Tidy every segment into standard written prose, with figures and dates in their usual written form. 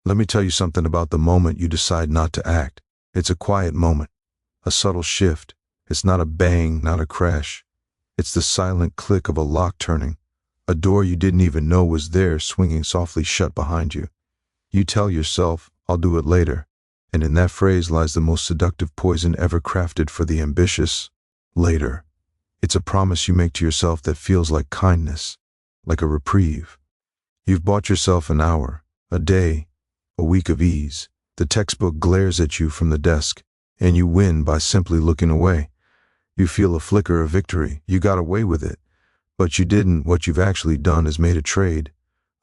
Let me tell you something about the moment you decide not to act. It's a quiet moment, a subtle shift. It's not a bang, not a crash. It's the silent click of a lock turning, a door you didn't even know was there swinging softly shut behind you. You tell yourself, "I'll do it later." And in that phrase lies the most seductive poison ever crafted for the ambitious. Later. It's a promise you make to yourself that feels like kindness, like a reprieve. You've bought yourself an hour, a day, a week of ease. The textbook glares at you from the desk, and you win by simply looking away. You feel a flicker of victory. You got away with it. But you didn't. What you've actually done is made a trade,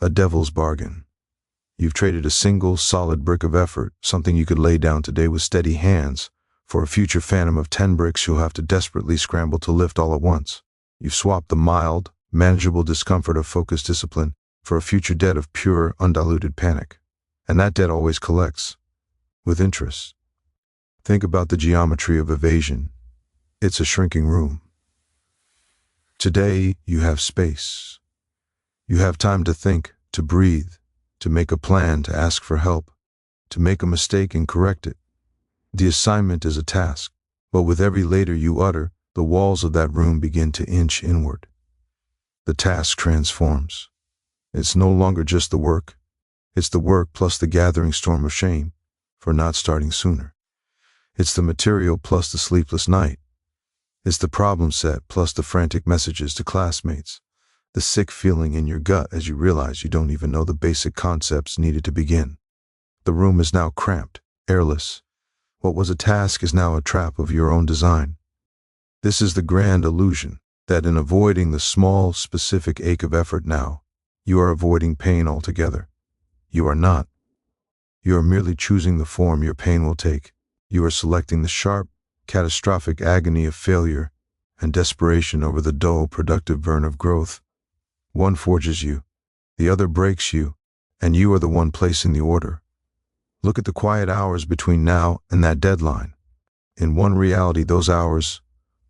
a devil's bargain. You've traded a single, solid brick of effort, something you could lay down today with steady hands, for a future phantom of 10 bricks you'll have to desperately scramble to lift all at once. You've swapped the mild, manageable discomfort of focused discipline for a future debt of pure, undiluted panic. And that debt always collects, with interest. Think about the geometry of evasion. It's a shrinking room. Today, you have space. You have time to think, to breathe, to make a plan, to ask for help, to make a mistake and correct it. The assignment is a task, but with every later you utter, the walls of that room begin to inch inward. The task transforms. It's no longer just the work. It's the work plus the gathering storm of shame for not starting sooner. It's the material plus the sleepless night. It's the problem set plus the frantic messages to classmates. The sick feeling in your gut as you realize you don't even know the basic concepts needed to begin. The room is now cramped, airless. What was a task is now a trap of your own design. This is the grand illusion, that in avoiding the small, specific ache of effort now, you are avoiding pain altogether. You are not. You are merely choosing the form your pain will take. You are selecting the sharp, catastrophic agony of failure and desperation over the dull, productive burn of growth. One forges you, the other breaks you, and you are the one placing the order. Look at the quiet hours between now and that deadline. In one reality, those hours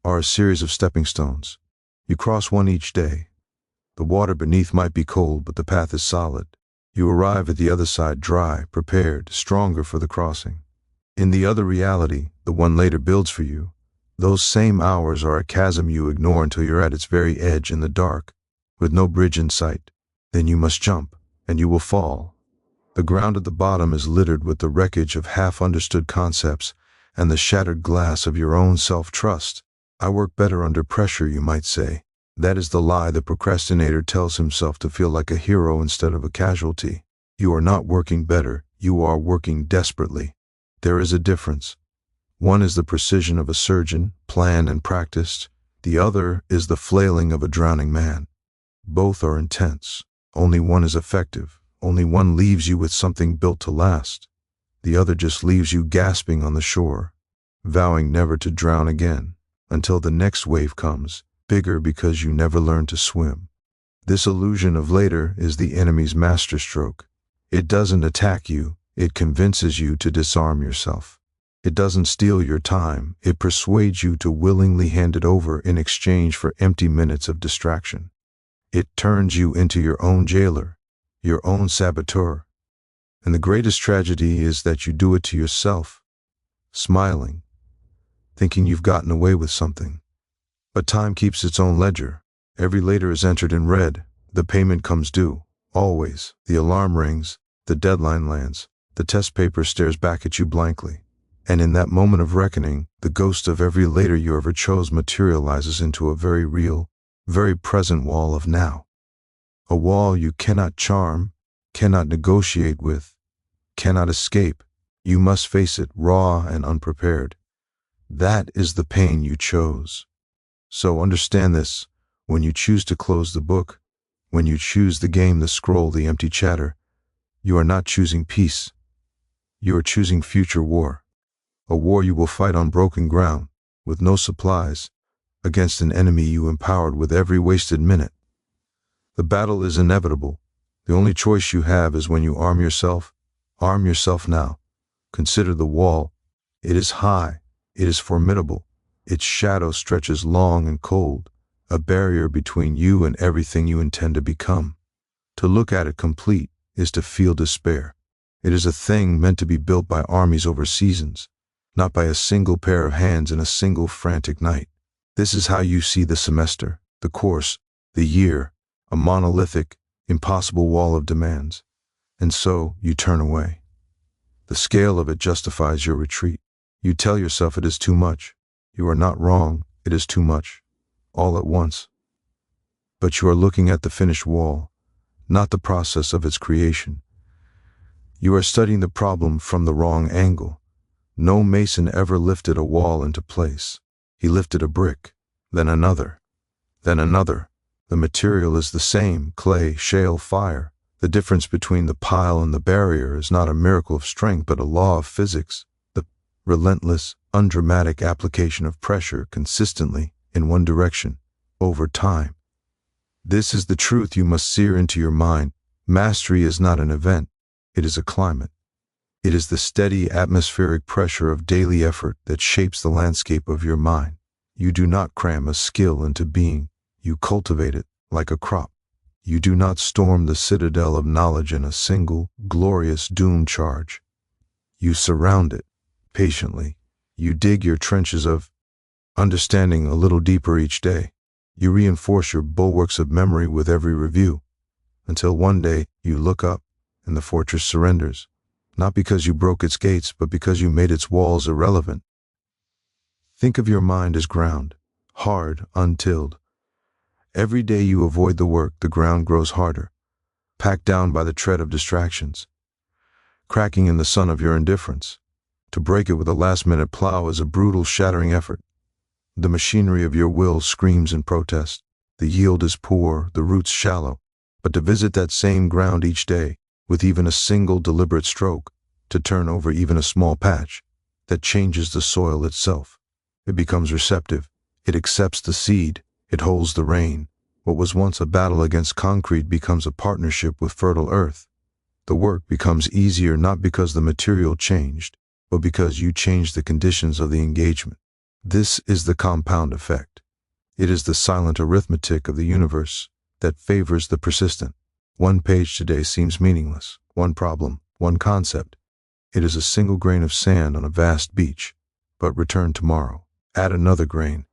are a series of stepping stones. You cross one each day. The water beneath might be cold, but the path is solid. You arrive at the other side dry, prepared, stronger for the crossing. In the other reality, the one later builds for you, those same hours are a chasm you ignore until you're at its very edge in the dark, with no bridge in sight. Then you must jump, and you will fall. The ground at the bottom is littered with the wreckage of half-understood concepts and the shattered glass of your own self-trust. I work better under pressure, you might say. That is the lie the procrastinator tells himself to feel like a hero instead of a casualty. You are not working better, you are working desperately. There is a difference. One is the precision of a surgeon, planned and practiced. The other is the flailing of a drowning man. Both are intense. Only one is effective. Only one leaves you with something built to last. The other just leaves you gasping on the shore, vowing never to drown again, until the next wave comes, bigger because you never learned to swim. This illusion of later is the enemy's masterstroke. It doesn't attack you, it convinces you to disarm yourself. It doesn't steal your time, it persuades you to willingly hand it over in exchange for empty minutes of distraction. It turns you into your own jailer, your own saboteur. And the greatest tragedy is that you do it to yourself, smiling, thinking you've gotten away with something. But time keeps its own ledger. Every later is entered in red. The payment comes due, always. The alarm rings, the deadline lands, the test paper stares back at you blankly. And in that moment of reckoning, the ghost of every later you ever chose materializes into a very real, very present wall of now. A wall you cannot charm, cannot negotiate with, cannot escape. You must face it raw and unprepared. That is the pain you chose. So understand this, when you choose to close the book, when you choose the game, the scroll, the empty chatter, you are not choosing peace. You are choosing future war. A war you will fight on broken ground, with no supplies, against an enemy you empowered with every wasted minute. The battle is inevitable. The only choice you have is when you arm yourself now. Consider the wall. It is high. It is formidable. Its shadow stretches long and cold, a barrier between you and everything you intend to become. To look at it complete is to feel despair. It is a thing meant to be built by armies over seasons, not by a single pair of hands in a single frantic night. This is how you see the semester, the course, the year, a monolithic, impossible wall of demands. And so you turn away. The scale of it justifies your retreat. You tell yourself it is too much. You are not wrong, it is too much, all at once. But you are looking at the finished wall, not the process of its creation. You are studying the problem from the wrong angle. No mason ever lifted a wall into place. He lifted a brick, then another, then another. The material is the same: clay, shale, fire. The difference between the pile and the barrier is not a miracle of strength, but a law of physics, the relentless, undramatic application of pressure consistently in one direction, over time. This is the truth you must sear into your mind. Mastery is not an event, it is a climate. It is the steady atmospheric pressure of daily effort that shapes the landscape of your mind. You do not cram a skill into being, you cultivate it like a crop. You do not storm the citadel of knowledge in a single, glorious doom charge. You surround it, patiently. You dig your trenches of understanding a little deeper each day. You reinforce your bulwarks of memory with every review, until one day you look up and the fortress surrenders, not because you broke its gates, but because you made its walls irrelevant. Think of your mind as ground, hard, untilled. Every day you avoid the work, the ground grows harder, packed down by the tread of distractions, cracking in the sun of your indifference. To break it with a last-minute plow is a brutal, shattering effort. The machinery of your will screams in protest. The yield is poor, the roots shallow. But to visit that same ground each day, with even a single deliberate stroke, to turn over even a small patch, that changes the soil itself. It becomes receptive. It accepts the seed. It holds the rain. What was once a battle against concrete becomes a partnership with fertile earth. The work becomes easier not because the material changed, but because you changed the conditions of the engagement. This is the compound effect. It is the silent arithmetic of the universe that favors the persistent. One page today seems meaningless, one problem, one concept. It is a single grain of sand on a vast beach, but return tomorrow. Add another grain,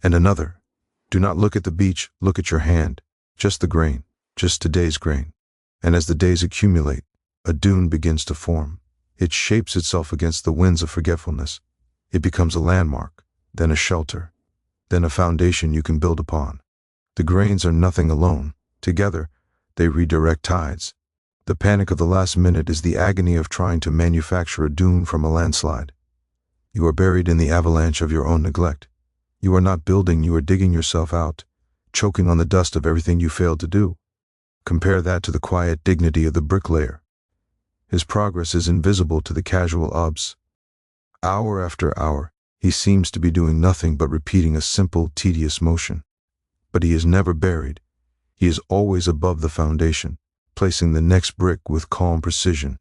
and another. Do not look at the beach, look at your hand. Just the grain, just today's grain. And as the days accumulate, a dune begins to form. It shapes itself against the winds of forgetfulness. It becomes a landmark, then a shelter, then a foundation you can build upon. The grains are nothing alone. Together, they redirect tides. The panic of the last minute is the agony of trying to manufacture a dune from a landslide. You are buried in the avalanche of your own neglect. You are not building, you are digging yourself out, choking on the dust of everything you failed to do. Compare that to the quiet dignity of the bricklayer. His progress is invisible to the casual obs. Hour after hour, he seems to be doing nothing but repeating a simple, tedious motion. But he is never buried. He is always above the foundation, placing the next brick with calm precision.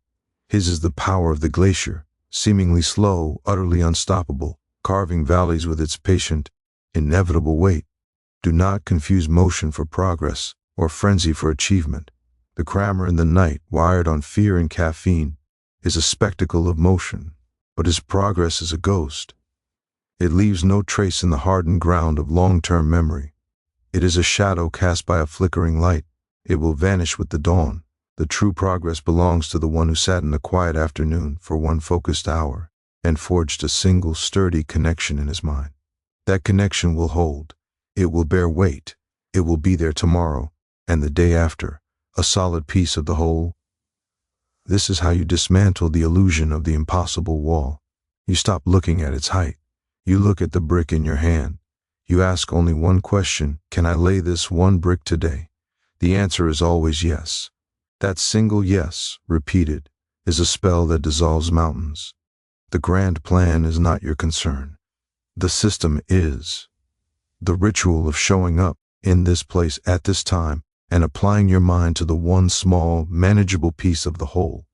His is the power of the glacier, seemingly slow, utterly unstoppable, carving valleys with its patient, inevitable weight. Do not confuse motion for progress or frenzy for achievement. The crammer in the night, wired on fear and caffeine, is a spectacle of motion, but his progress is a ghost. It leaves no trace in the hardened ground of long-term memory. It is a shadow cast by a flickering light. It will vanish with the dawn. The true progress belongs to the one who sat in a quiet afternoon for one focused hour and forged a single sturdy connection in his mind. That connection will hold. It will bear weight. It will be there tomorrow and the day after, a solid piece of the whole. This is how you dismantle the illusion of the impossible wall. You stop looking at its height. You look at the brick in your hand. You ask only one question: can I lay this one brick today? The answer is always yes. That single yes, repeated, is a spell that dissolves mountains. The grand plan is not your concern. The system is. The ritual of showing up in this place at this time and applying your mind to the one small, manageable piece of the whole.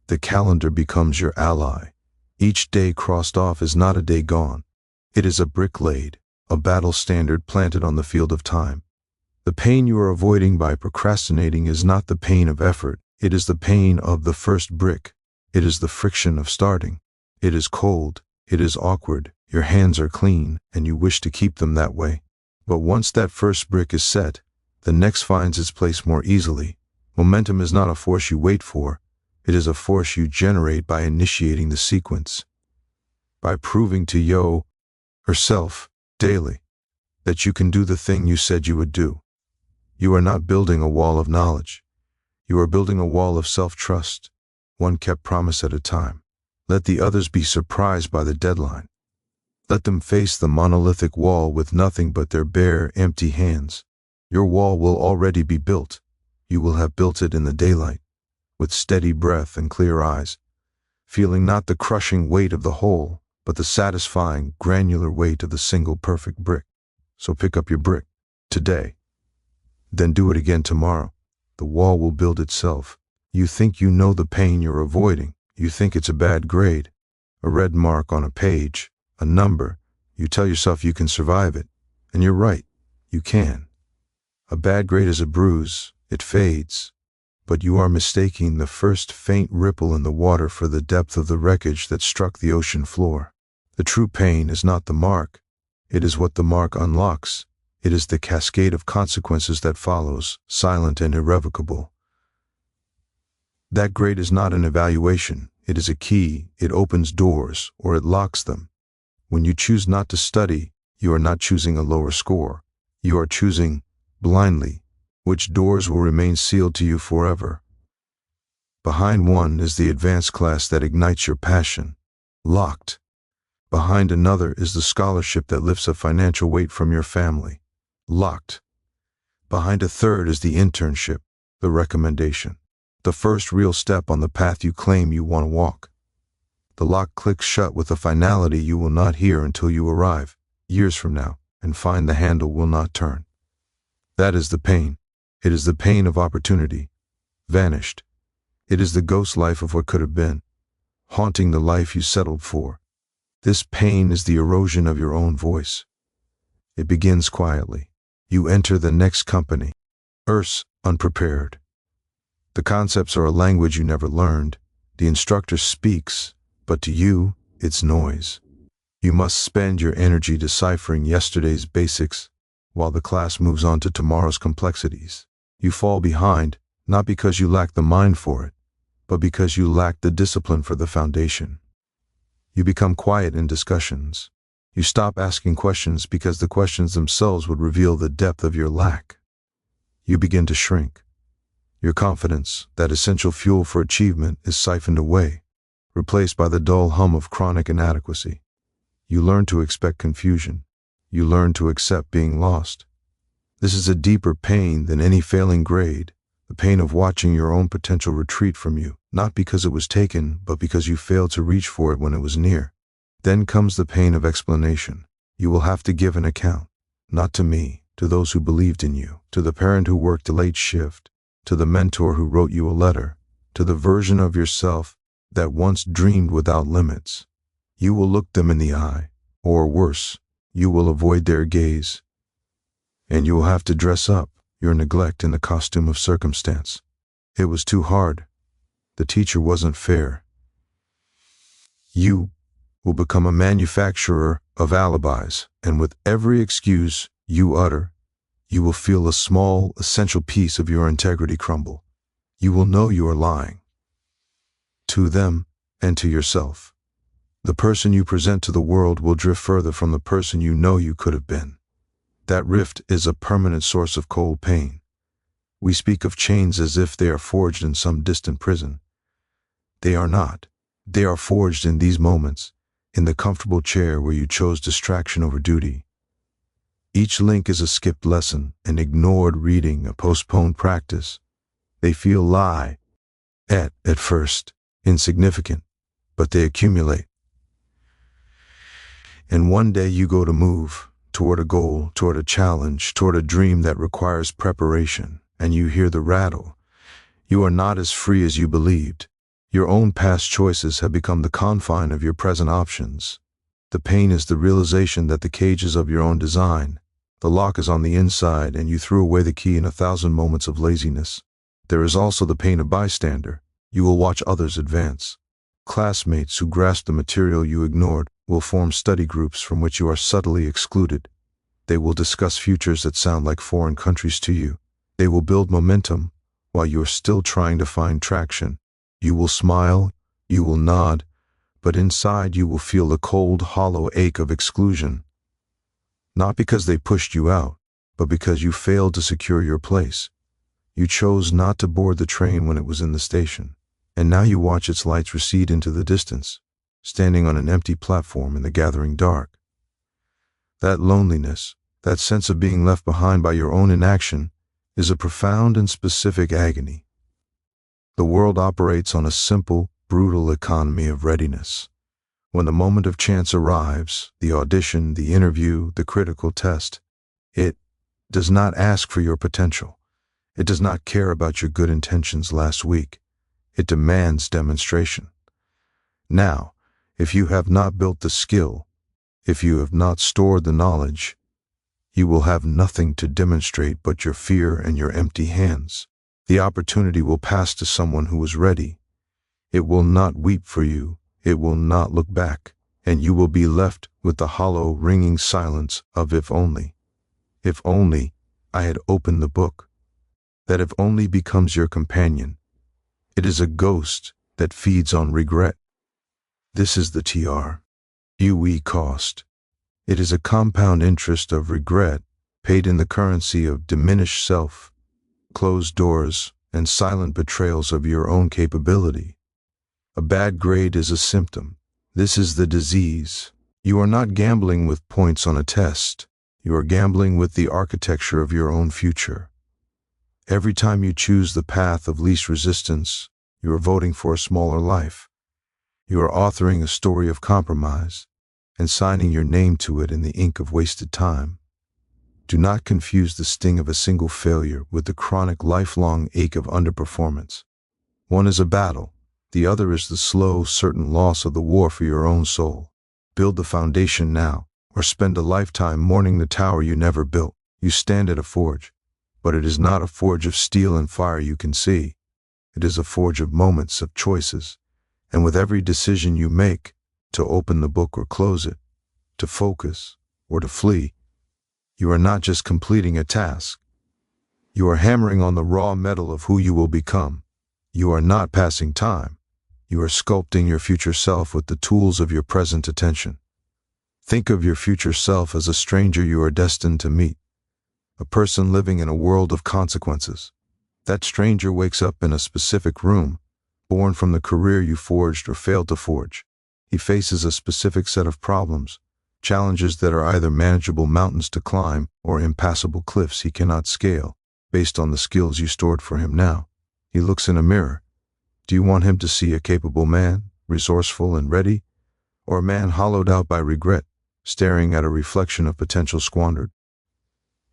The calendar becomes your ally. Each day crossed off is not a day gone. It is a brick laid, a battle standard planted on the field of time. The pain you are avoiding by procrastinating is not the pain of effort, it is the pain of the first brick, It is the friction of starting. It is cold, it is awkward, your hands are clean, and you wish to keep them that way. But once that first brick is set, the next finds its place more easily. Momentum is not a force you wait for, it is a force you generate by initiating the sequence. By proving to yourself daily that you can do the thing you said you would do. You are not building a wall of knowledge. You are building a wall of self-trust, one kept promise at a time. Let the others be surprised by the deadline. Let them face the monolithic wall with nothing but their bare, empty hands. Your wall will already be built. You will have built it in the daylight, with steady breath and clear eyes, feeling not the crushing weight of the whole, but the satisfying, granular weight of the single perfect brick. So pick up your brick today. Then do it again tomorrow. The wall will build itself. You think you know the pain you're avoiding. You think it's a bad grade, a red mark on a page, a number. You tell yourself you can survive it. And you're right, you can. A bad grade is a bruise. It fades. But you are mistaking the first faint ripple in the water for the depth of the wreckage that struck the ocean floor. The true pain is not the mark. It is what the mark unlocks. It is the cascade of consequences that follows, silent and irrevocable. That grade is not an evaluation. It is a key. It opens doors, or it locks them. When you choose not to study, you are not choosing a lower score. You are choosing, blindly, which doors will remain sealed to you forever. Behind one is the advanced class that ignites your passion. Locked. Behind another is the scholarship that lifts a financial weight from your family. Locked. Behind a third is the internship, the recommendation, the first real step on the path you claim you want to walk. The lock clicks shut with a finality you will not hear until you arrive, years from now, and find the handle will not turn. That is the pain. It is the pain of opportunity, vanished. It is the ghost life of what could have been, haunting the life you settled for. This pain is the erosion of your own voice. It begins quietly. You enter the next company, unprepared. The concepts are a language you never learned. The instructor speaks, but to you, it's noise. You must spend your energy deciphering yesterday's basics, while the class moves on to tomorrow's complexities. You fall behind, not because you lack the mind for it, but because you lack the discipline for the foundation. You become quiet in discussions. You stop asking questions because the questions themselves would reveal the depth of your lack. You begin to shrink. Your confidence, that essential fuel for achievement, is siphoned away, replaced by the dull hum of chronic inadequacy. You learn to expect confusion. You learn to accept being lost. This is a deeper pain than any failing grade, the pain of watching your own potential retreat from you, not because it was taken, but because you failed to reach for it when it was near. Then comes the pain of explanation. You will have to give an account, not to me, to those who believed in you, to the parent who worked a late shift, to the mentor who wrote you a letter, to the version of yourself that once dreamed without limits. You will look them in the eye, or worse, you will avoid their gaze. And you will have to dress up your neglect in the costume of circumstance. It was too hard. The teacher wasn't fair. You will become a manufacturer of alibis, and with every excuse you utter, you will feel a small, essential piece of your integrity crumble. You will know you are lying. To them and to yourself. The person you present to the world will drift further from the person you know you could have been. That rift is a permanent source of cold pain. We speak of chains as if they are forged in some distant prison. They are not. They are forged in these moments, in the comfortable chair where you chose distraction over duty. Each link is a skipped lesson, an ignored reading, a postponed practice. They feel at first, insignificant, but they accumulate. And one day you go to move toward a goal, toward a challenge, toward a dream that requires preparation, and you hear the rattle. You are not as free as you believed. Your own past choices have become the confine of your present options. The pain is the realization that the cage is of your own design. The lock is on the inside, and you threw away the key in 1,000 moments of laziness. There is also the pain of bystander. You will watch others advance. Classmates who grasp the material you ignored will form study groups from which you are subtly excluded. They will discuss futures that sound like foreign countries to you. They will build momentum while you are still trying to find traction. You will smile, you will nod, but inside you will feel the cold, hollow ache of exclusion. Not because they pushed you out, but because you failed to secure your place. You chose not to board the train when it was in the station, and now you watch its lights recede into the distance, standing on an empty platform in the gathering dark. That loneliness, that sense of being left behind by your own inaction, is a profound and specific agony. The world operates on a simple, brutal economy of readiness. When the moment of chance arrives, the audition, the interview, the critical test, it does not ask for your potential. It does not care about your good intentions last week. It demands demonstration. Now, if you have not built the skill, if you have not stored the knowledge, you will have nothing to demonstrate but your fear and your empty hands. The opportunity will pass to someone who is ready. It will not weep for you. It will not look back, and you will be left with the hollow, ringing silence of if only. If only I had opened the book. That if only becomes your companion. It is a ghost that feeds on regret. This is the TRUE cost. It is a compound interest of regret, paid in the currency of diminished self, closed doors, and silent betrayals of your own capability. A bad grade is a symptom. This is the disease. You are not gambling with points on a test. You are gambling with the architecture of your own future. Every time you choose the path of least resistance, you are voting for a smaller life. You are authoring a story of compromise and signing your name to it in the ink of wasted time. Do not confuse the sting of a single failure with the chronic, lifelong ache of underperformance. One is a battle. The other is the slow, certain loss of the war for your own soul. Build the foundation now, or spend a lifetime mourning the tower you never built. You stand at a forge, but it is not a forge of steel and fire you can see. It is a forge of moments, of choices, and with every decision you make, to open the book or close it, to focus or to flee, you are not just completing a task. You are hammering on the raw metal of who you will become. You are not passing time. You are sculpting your future self with the tools of your present attention. Think of your future self as a stranger you are destined to meet, a person living in a world of consequences. That stranger wakes up in a specific room, born from the career you forged or failed to forge. He faces a specific set of problems, challenges that are either manageable mountains to climb or impassable cliffs he cannot scale, based on the skills you stored for him now. He looks in a mirror. Do you want him to see a capable man, resourceful and ready, or a man hollowed out by regret, staring at a reflection of potential squandered?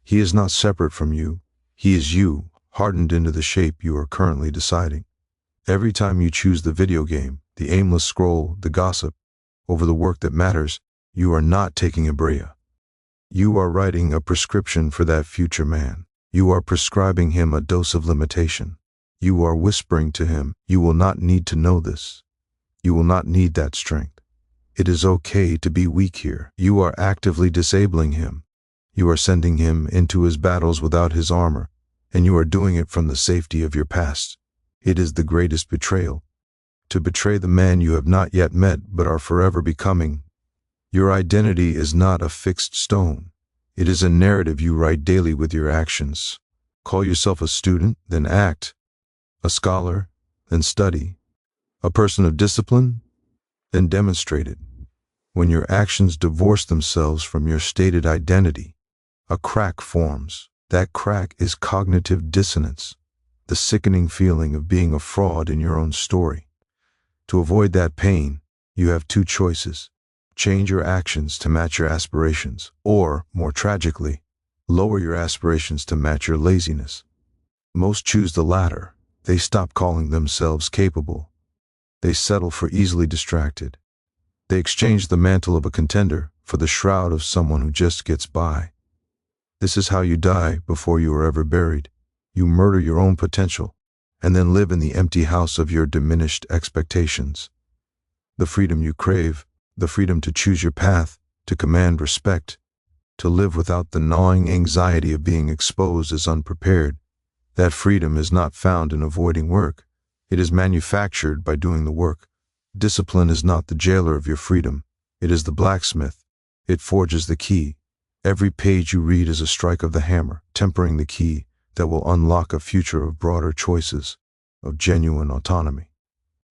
He is not separate from you. He is you, hardened into the shape you are currently deciding. Every time you choose the video game, the aimless scroll, the gossip, over the work that matters, you are not taking a brea. You are writing a prescription for that future man. You are prescribing him a dose of limitation. You are whispering to him, you will not need to know this. You will not need that strength. It is okay to be weak here. You are actively disabling him. You are sending him into his battles without his armor, and you are doing it from the safety of your past. It is the greatest betrayal. To betray the man you have not yet met but are forever becoming. Your identity is not a fixed stone. It is a narrative you write daily with your actions. Call yourself a student, then act. A scholar, then study. A person of discipline, then demonstrate it. When your actions divorce themselves from your stated identity, a crack forms. That crack is cognitive dissonance, the sickening feeling of being a fraud in your own story. To avoid that pain, you have two choices. Change your actions to match your aspirations, or, more tragically, lower your aspirations to match your laziness. Most choose the latter. They stop calling themselves capable. They settle for easily distracted. They exchange the mantle of a contender for the shroud of someone who just gets by. This is how you die before you are ever buried. You murder your own potential, and then live in the empty house of your diminished expectations. the freedom you crave, the freedom to choose your path, to command respect, to live without the gnawing anxiety of being exposed as unprepared. That freedom is not found in avoiding work. It is manufactured by doing the work. Discipline is not the jailer of your freedom. It is the blacksmith. It forges the key. Every page you read is a strike of the hammer, tempering the key that will unlock a future of broader choices, of genuine autonomy.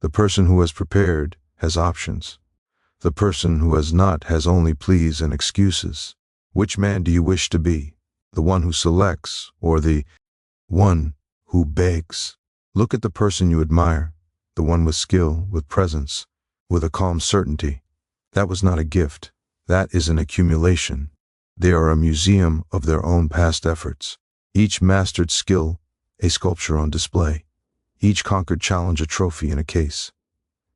The person who has prepared has options. The person who has not has only pleas and excuses. Which man do you wish to be? The one who selects, or the one who begs? Look at the person you admire, the one with skill, with presence, with a calm certainty. That was not a gift. That is an accumulation. They are a museum of their own past efforts. Each mastered skill, a sculpture on display. Each conquered challenge, a trophy in a case.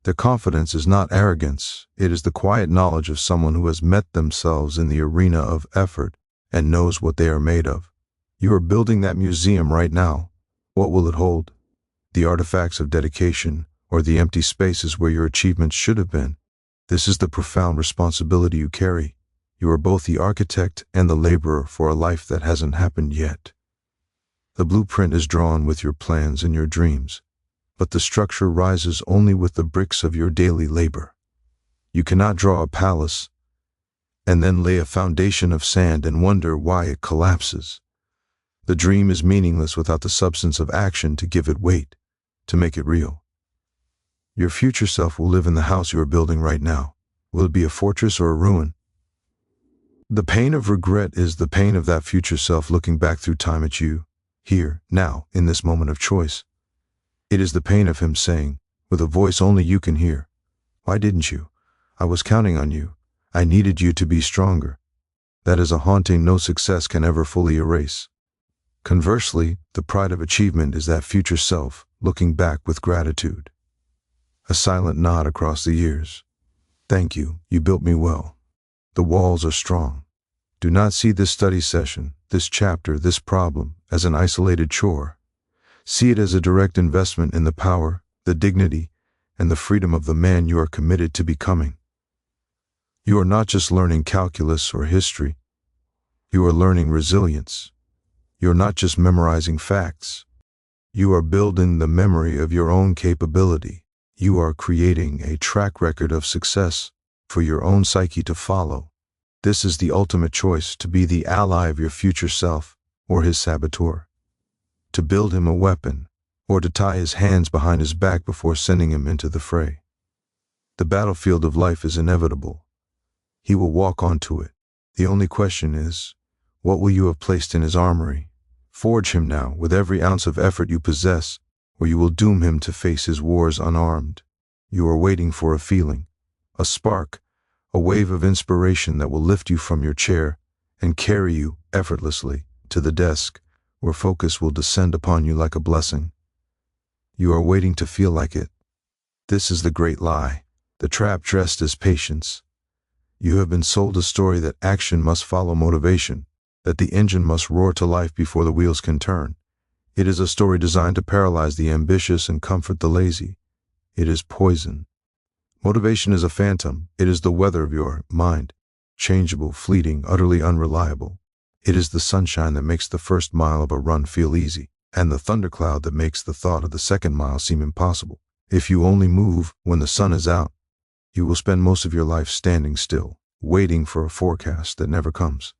Their confidence is not arrogance. It is the quiet knowledge of someone who has met themselves in the arena of effort and knows what they are made of. You are building that museum right now. What will it hold? The artifacts of dedication, or the empty spaces where your achievements should have been? This is the profound responsibility you carry. You are both the architect and the laborer for a life that hasn't happened yet. The blueprint is drawn with your plans and your dreams, but the structure rises only with the bricks of your daily labor. You cannot draw a palace and then lay a foundation of sand and wonder why it collapses. The dream is meaningless without the substance of action to give it weight, to make it real. Your future self will live in the house you are building right now. Will it be a fortress or a ruin? The pain of regret is the pain of that future self looking back through time at you, here, now, in this moment of choice. It is the pain of him saying, with a voice only you can hear, "Why didn't you? I was counting on you. I needed you to be stronger." That is a haunting no success can ever fully erase. Conversely, the pride of achievement is that future self looking back with gratitude. A silent nod across the years. "Thank you, you built me well. The walls are strong." Do not see this study session, this chapter, this problem as an isolated chore. See it as a direct investment in the power, the dignity, and the freedom of the man you are committed to becoming. You are not just learning calculus or history. You are learning resilience. You are not just memorizing facts. You are building the memory of your own capability. You are creating a track record of success for your own psyche to follow. This is the ultimate choice: to be the ally of your future self or his saboteur. To build him a weapon, or to tie his hands behind his back before sending him into the fray. The battlefield of life is inevitable. He will walk onto it. The only question is, what will you have placed in his armory? Forge him now with every ounce of effort you possess, or you will doom him to face his wars unarmed. You are waiting for a feeling, a spark, a wave of inspiration that will lift you from your chair and carry you effortlessly to the desk, where focus will descend upon you like a blessing. You are waiting to feel like it. This is the great lie, the trap dressed as patience. You have been sold a story that action must follow motivation, that the engine must roar to life before the wheels can turn. It is a story designed to paralyze the ambitious and comfort the lazy. It is poison. Motivation is a phantom. It is the weather of your mind, changeable, fleeting, utterly unreliable. It is the sunshine that makes the first mile of a run feel easy, and the thundercloud that makes the thought of the second mile seem impossible. If you only move when the sun is out, you will spend most of your life standing still, waiting for a forecast that never comes.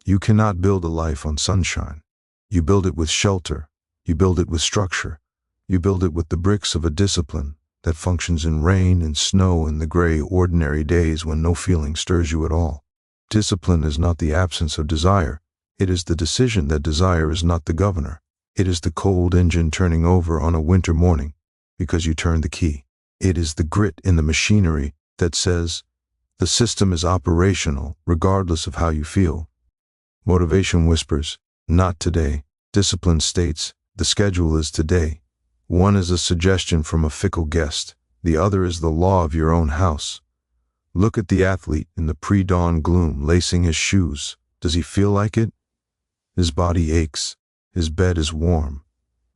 You cannot build a life on sunshine. You build it with shelter. You build it with structure. You build it with the bricks of a discipline that functions in rain and snow and the gray, ordinary days when no feeling stirs you at all. Discipline is not the absence of desire. It is the decision that desire is not the governor. It is the cold engine turning over on a winter morning because you turned the key. It is the grit in the machinery that says the system is operational regardless of how you feel. Motivation whispers, "Not today." Discipline states, "The schedule is today." One is a suggestion from a fickle guest. The other is the law of your own house. Look at the athlete in the pre-dawn gloom, lacing his shoes. Does he feel like it? His body aches. His bed is warm.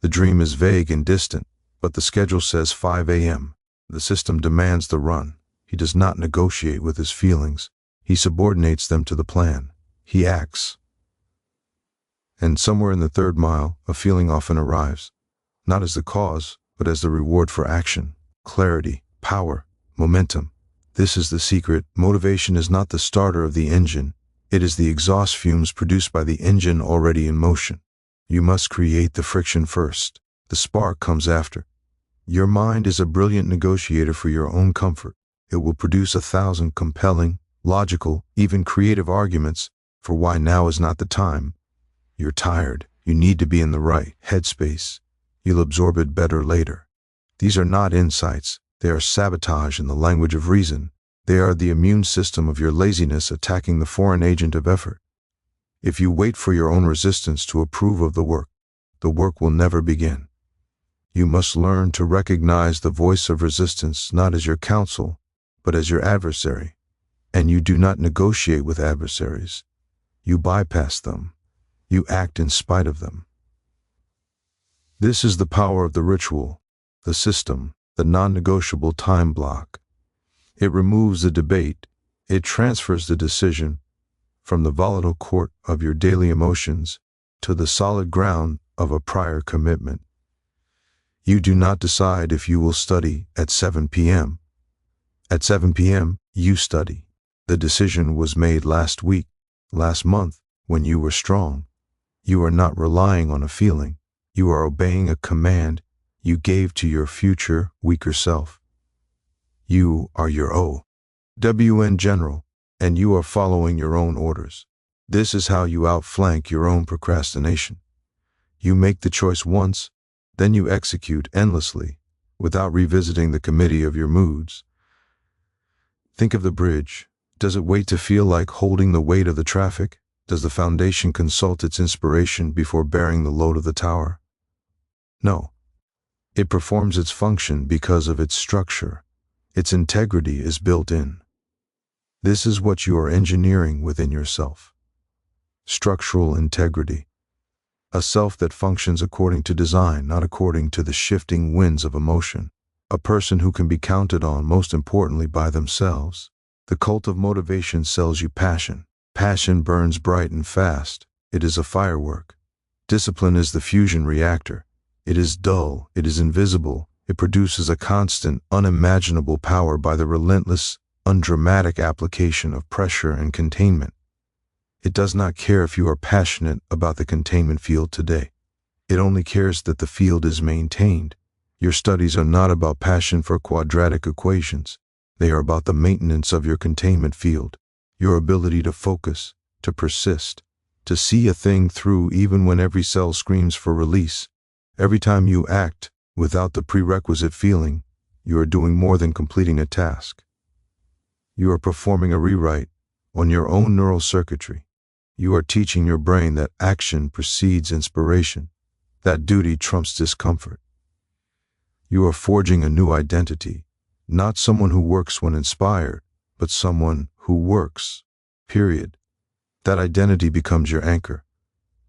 The dream is vague and distant, but the schedule says 5 a.m. The system demands the run. He does not negotiate with his feelings. He subordinates them to the plan. He acts. And somewhere in the third mile, a feeling often arrives, not as the cause, but as the reward for action, clarity, power, momentum. This is the secret. Motivation is not the starter of the engine. It is the exhaust fumes produced by the engine already in motion. You must create the friction first. The spark comes after. Your mind is a brilliant negotiator for your own comfort. It will produce 1,000 compelling, logical, even creative arguments for why now is not the time. You're tired. You need to be in the right headspace. You'll absorb it better later. These are not insights. They are sabotage in the language of reason. They are the immune system of your laziness attacking the foreign agent of effort. If you wait for your own resistance to approve of the work will never begin. You must learn to recognize the voice of resistance not as your counsel, but as your adversary. And you do not negotiate with adversaries. You bypass them. You act in spite of them. This is the power of the ritual, the system, the non-negotiable time block. It removes the debate. It transfers the decision from the volatile court of your daily emotions to the solid ground of a prior commitment. You do not decide if you will study at 7 p.m. At 7 p.m., you study. The decision was made last week, last month, when you were strong. You are not relying on a feeling. You are obeying a command you gave to your future, weaker self. You are your OWN general, and you are following your own orders. This is how you outflank your own procrastination. You make the choice once, then you execute endlessly, without revisiting the committee of your moods. Think of the bridge. Does it wait to feel like holding the weight of the traffic? Does the foundation consult its inspiration before bearing the load of the tower? No. It performs its function because of its structure. Its integrity is built in. This is what you are engineering within yourself. Structural integrity. A self that functions according to design, not according to the shifting winds of emotion. A person who can be counted on, most importantly, by themselves. The cult of motivation sells you passion. Passion burns bright and fast. It is a firework. Discipline is the fusion reactor. It is dull. It is invisible. It produces a constant, unimaginable power by the relentless, undramatic application of pressure and containment. It does not care if you are passionate about the containment field today. It only cares that the field is maintained. Your studies are not about passion for quadratic equations. They are about the maintenance of your containment field, your ability to focus, to persist, to see a thing through even when every cell screams for release. Every time you act without the prerequisite feeling, you are doing more than completing a task. You are performing a rewrite on your own neural circuitry. You are teaching your brain that action precedes inspiration, that duty trumps discomfort. You are forging a new identity, not someone who works when inspired, but someone who works, period. That identity becomes your anchor.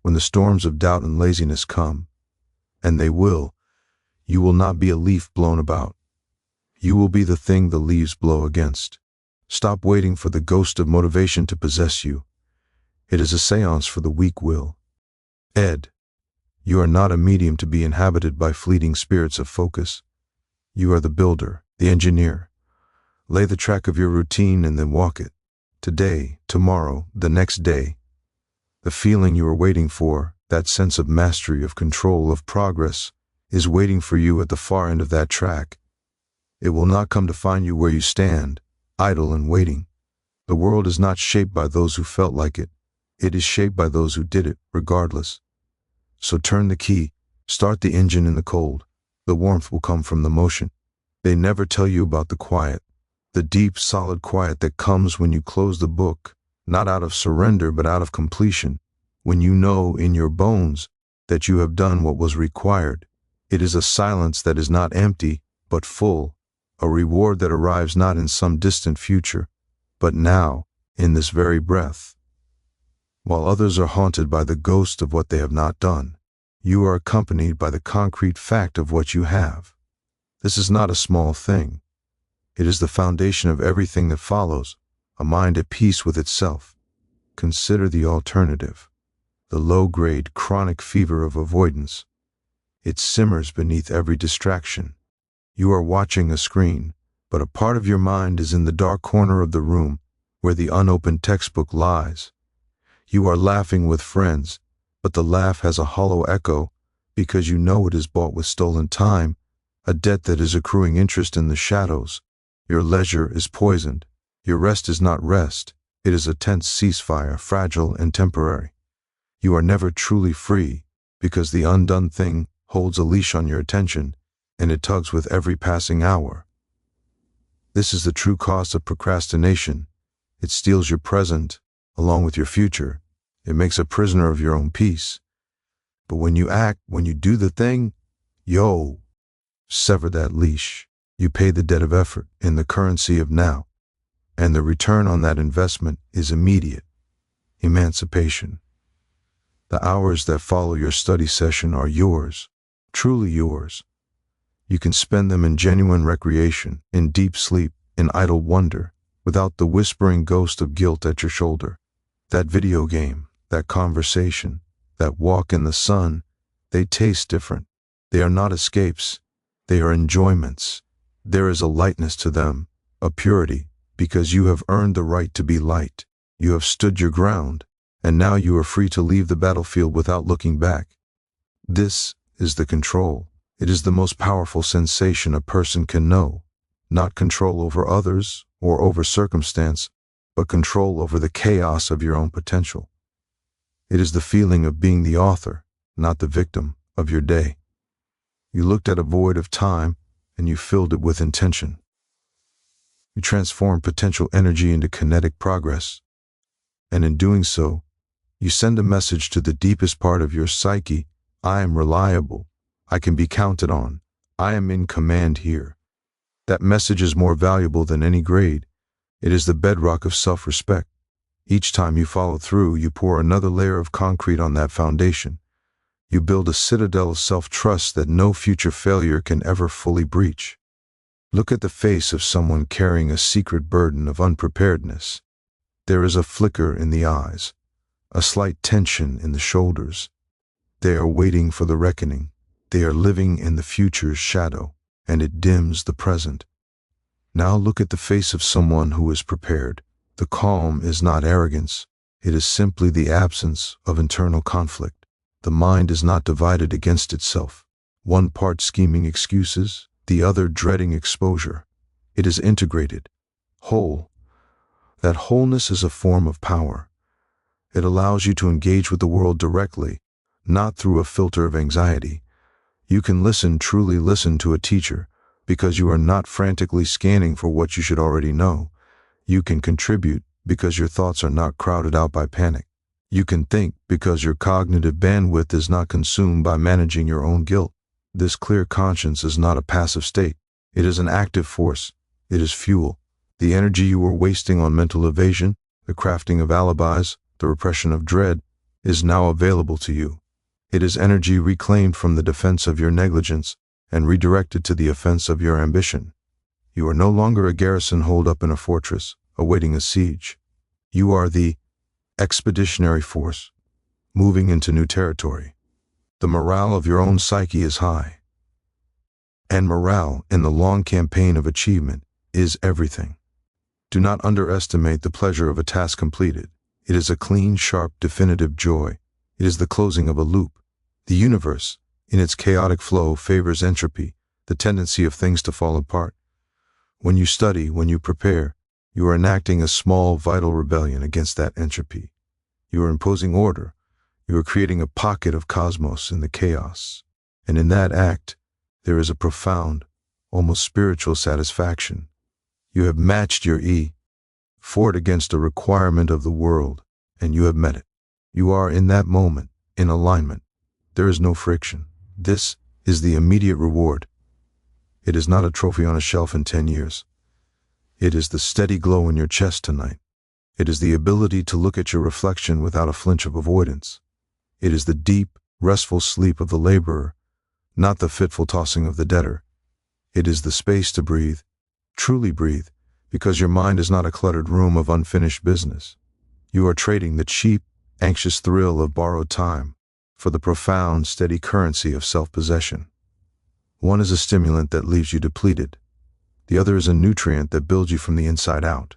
When the storms of doubt and laziness come, and they will, you will not be a leaf blown about. You will be the thing the leaves blow against. Stop waiting for the ghost of motivation to possess you. It is a seance for the weak will. Ed, you are not a medium to be inhabited by fleeting spirits of focus. You are the builder, the engineer. Lay the track of your routine and then walk it. Today, tomorrow, the next day. The feeling you are waiting for, that sense of mastery, of control, of progress, is waiting for you at the far end of that track. It will not come to find you where you stand, idle and waiting. The world is not shaped by those who felt like it. It is shaped by those who did it, regardless. So turn the key, start the engine in the cold. The warmth will come from the motion. They never tell you about the quiet, the deep, solid quiet that comes when you close the book, not out of surrender but out of completion, when you know in your bones that you have done what was required. It is a silence that is not empty, but full, a reward that arrives not in some distant future, but now, in this very breath. While others are haunted by the ghost of what they have not done, you are accompanied by the concrete fact of what you have. This is not a small thing. It is the foundation of everything that follows, a mind at peace with itself. Consider the alternative, the low-grade chronic fever of avoidance. It simmers beneath every distraction. You are watching a screen, but a part of your mind is in the dark corner of the room where the unopened textbook lies. You are laughing with friends, but the laugh has a hollow echo because you know it is bought with stolen time, a debt that is accruing interest in the shadows. Your leisure is poisoned. Your rest is not rest. It is a tense ceasefire, fragile and temporary. You are never truly free because the undone thing holds a leash on your attention, and it tugs with every passing hour. This is the true cost of procrastination. It steals your present, along with your future. It makes a prisoner of your own peace. But when you act, when you do the thing, sever that leash. You pay the debt of effort in the currency of now, and the return on that investment is immediate. Emancipation. The hours that follow your study session are yours, truly yours. You can spend them in genuine recreation, in deep sleep, in idle wonder, without the whispering ghost of guilt at your shoulder. That video game, that conversation, that walk in the sun, they taste different. They are not escapes. They are enjoyments. There is a lightness to them, a purity, because you have earned the right to be light. You have stood your ground, and now you are free to leave the battlefield without looking back. This is the control. It is the most powerful sensation a person can know. Not control over others or over circumstance, but control over the chaos of your own potential. It is the feeling of being the author, not the victim, of your day. You looked at a void of time, and you filled it with intention. You transform potential energy into kinetic progress, and in doing so, you send a message to the deepest part of your psyche: I am reliable. I can be counted on. I am in command here. That message is more valuable than any grade. It is the bedrock of self-respect. Each time you follow through, you pour another layer of concrete on that foundation. You build a citadel of self-trust that no future failure can ever fully breach. Look at the face of someone carrying a secret burden of unpreparedness. There is a flicker in the eyes, a slight tension in the shoulders. They are waiting for the reckoning. They are living in the future's shadow, and it dims the present. Now look at the face of someone who is prepared. The calm is not arrogance. It is simply the absence of internal conflict. The mind is not divided against itself, one part scheming excuses, the other dreading exposure. It is integrated, whole. That wholeness is a form of power. It allows you to engage with the world directly, not through a filter of anxiety. You can listen, truly listen to a teacher, because you are not frantically scanning for what you should already know. You can contribute because your thoughts are not crowded out by panic. You can think because your cognitive bandwidth is not consumed by managing your own guilt. This clear conscience is not a passive state. It is an active force. It is fuel. The energy you were wasting on mental evasion, the crafting of alibis, the repression of dread, is now available to you. It is energy reclaimed from the defense of your negligence and redirected to the offense of your ambition. You are no longer a garrison holed up in a fortress, awaiting a siege. You are the expeditionary force, moving into new territory. The morale of your own psyche is high. And morale, in the long campaign of achievement, is everything. Do not underestimate the pleasure of a task completed. It is a clean, sharp, definitive joy. It is the closing of a loop. The universe, in its chaotic flow, favors entropy, the tendency of things to fall apart. When you study, when you prepare, you are enacting a small, vital rebellion against that entropy. You are imposing order. You are creating a pocket of cosmos in the chaos. And in that act, there is a profound, almost spiritual satisfaction. You have matched your fought against a requirement of the world, and you have met it. You are in that moment, in alignment. There is no friction. This is the immediate reward. It is not a trophy on a shelf in 10 years. It is the steady glow in your chest tonight. It is the ability to look at your reflection without a flinch of avoidance. It is the deep, restful sleep of the laborer, not the fitful tossing of the debtor. It is the space to breathe, Truly breathe, because your mind is not a cluttered room of unfinished business. You are trading the cheap, anxious thrill of borrowed time for the profound, steady currency of self-possession. One is a stimulant that leaves you depleted. The other is a nutrient that builds you from the inside out.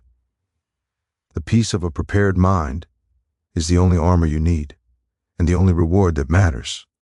The peace of a prepared mind is the only armor you need, and the only reward that matters.